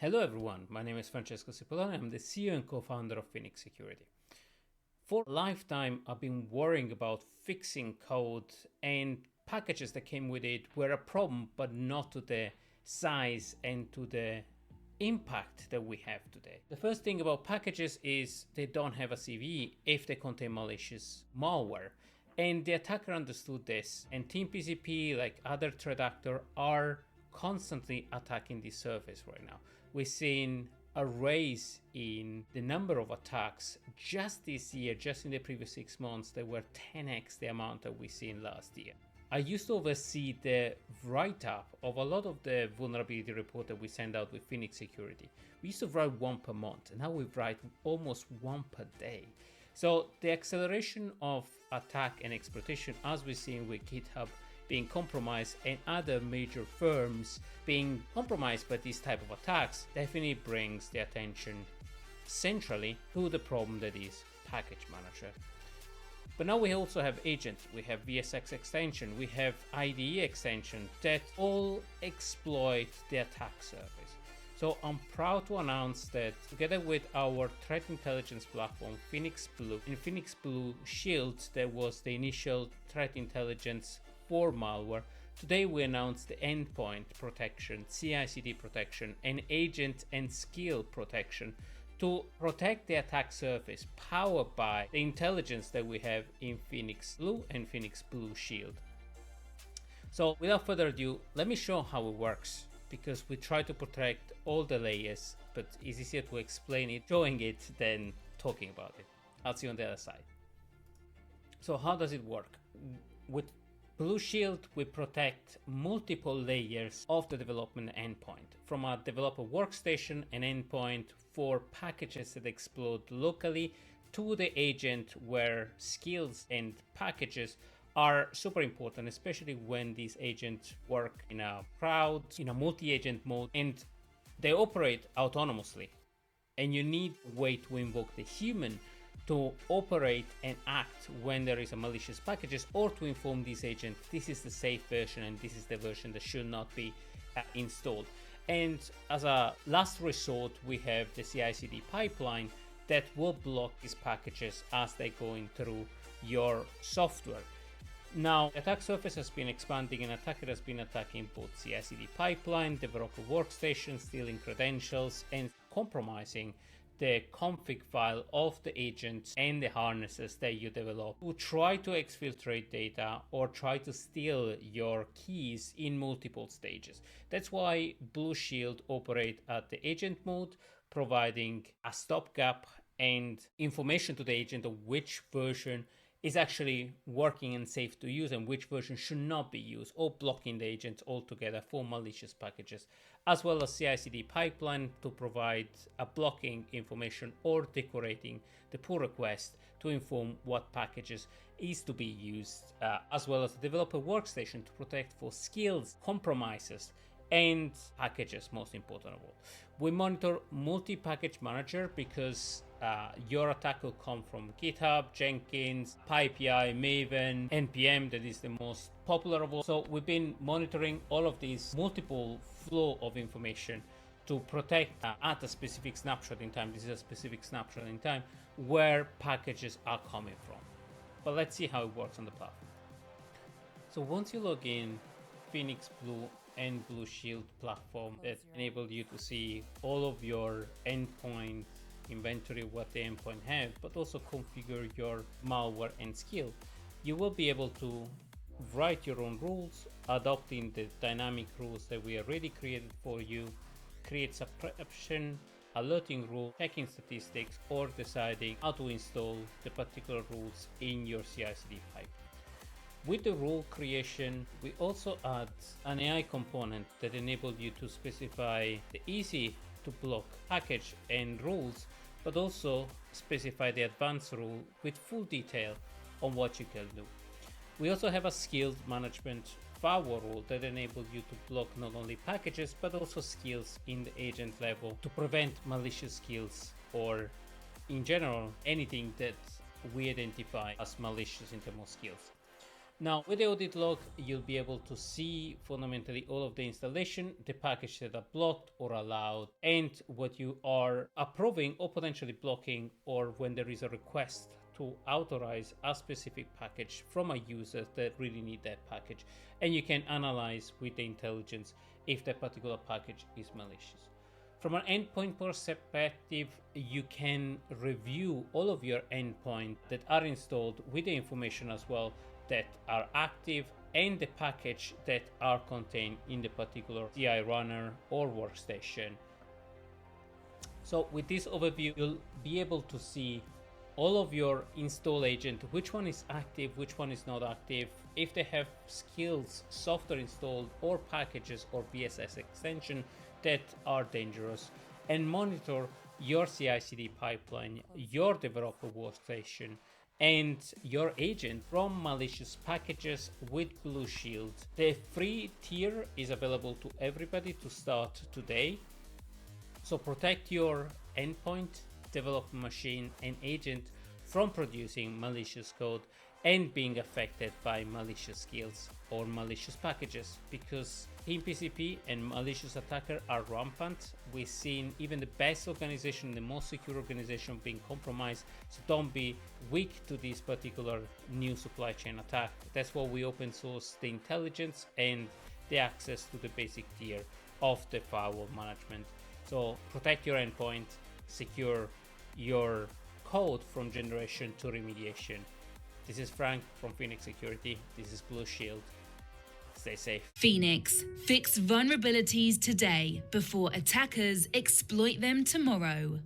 Hello everyone, my name is Francesco Cipollone. I'm the CEO and co-founder of Phoenix Security. For a lifetime, I've been worrying about fixing code, and packages that came with it were a problem, but not to the size and to the impact that we have today. The first thing about packages is they don't have a CVE if they contain malicious malware. And the attacker understood this, and TeamPCP, like other threat actors, are constantly attacking this service right now. We've seen a rise in the number of attacks just this year, just in the previous 6 months. There were 10x the amount that we've seen last year. I used to oversee the write-up of a lot of the vulnerability report that we send out with Phoenix Security. We used to write one per month, and now we write almost one per day. So the acceleration of attack and exploitation, as we're seeing with GitHub being compromised and other major firms being compromised by these type of attacks, definitely brings the attention centrally to the problem that is package manager. But now we also have agents, we have VSX extension, we have IDE extension that all exploit the attack surface. So I'm proud to announce that together with our threat intelligence platform, Phoenix Blue, and Phoenix Blue Shield, that was the initial threat intelligence for malware, today we announced the endpoint protection, CI/CD protection, and agent and skill protection to protect the attack surface, powered by the intelligence that we have in Phoenix Blue and Phoenix Blue Shield. So without further ado, let me show how it works, because we try to protect all the layers, but it's easier to explain it, showing it, than talking about it. I'll see you on the other side. So how does it work? With Blue Shield, we protect multiple layers of the development endpoint, from a developer workstation and endpoint for packages that explode locally, to the agent, where skills and packages are super important, especially when these agents work in a crowd, in a multi-agent mode, and they operate autonomously. And you need a way to invoke the human to operate and act when there is a malicious packages, or to inform this agent this is the safe version and this is the version that should not be installed. And as a last resort, we have the CI/CD pipeline that will block these packages as they're going through your software. Now, the attack surface has been expanding, and attacker has been attacking both CI/CD pipeline, developer workstation, stealing credentials, and compromising the config file of the agents and the harnesses that you develop to try to exfiltrate data or try to steal your keys in multiple stages. That's why Blue Shield operate at the agent mode, providing a stopgap and information to the agent of which version is actually working and safe to use and which version should not be used, or blocking the agent altogether for malicious packages, as well as CI/CD pipeline to provide a blocking information or decorating the pull request to inform what packages is to be used, as well as the developer workstation to protect for skills, compromises, and packages, most important of all. We monitor multi-package manager because your attack will come from GitHub, Jenkins, PyPI, Maven, NPM, that is the most popular of all. So we've been monitoring all of these multiple flow of information to protect at a specific snapshot in time. This is a specific snapshot in time where packages are coming from. But let's see how it works on the platform. So once you log in, Phoenix Blue and Blue Shield platform that enable you to see all of your endpoint inventory, what the endpoint have, but also configure your malware and skill. You will be able to write your own rules, adopting the dynamic rules that we already created for you, create suppression, alerting rule, checking statistics, or deciding how to install the particular rules in your CI/CD pipe. With the rule creation, we also add an AI component that enables you to specify the easy to block package and rules, but also specify the advanced rule with full detail on what you can do. We also have a skills management firewall rule that enables you to block not only packages but also skills in the agent level to prevent malicious skills, or in general anything that we identify as malicious in terms of skills. Now, with the audit log, you'll be able to see fundamentally all of the installation, the packages that are blocked or allowed, and what you are approving or potentially blocking, or when there is a request to authorize a specific package from a user that really need that package. And you can analyze with the intelligence if that particular package is malicious. From an endpoint perspective, you can review all of your endpoints that are installed with the information as well that are active and the package that are contained in the particular CI runner or workstation. So with this overview, you'll be able to see all of your install agent, which one is active, which one is not active, if they have skills, software installed, or packages or VSS extension that are dangerous, and monitor your CI/CD pipeline, your developer workstation, and your agent from malicious packages with Blue Shield. The free tier is available to everybody to start today. So protect your endpoint, developer machine, and agent from producing malicious code and being affected by malicious skills or malicious packages, because TeamPCP and malicious attacker are rampant. We've seen even the best organization, the most secure organization being compromised. So don't be weak to this particular new supply chain attack. That's why we open source the intelligence and the access to the basic tier of the firewall management. So protect your endpoint, secure your code from generation to remediation. This is Frank from Phoenix Security. This is Blue Shield. Stay safe. Phoenix. Fix vulnerabilities today before attackers exploit them tomorrow.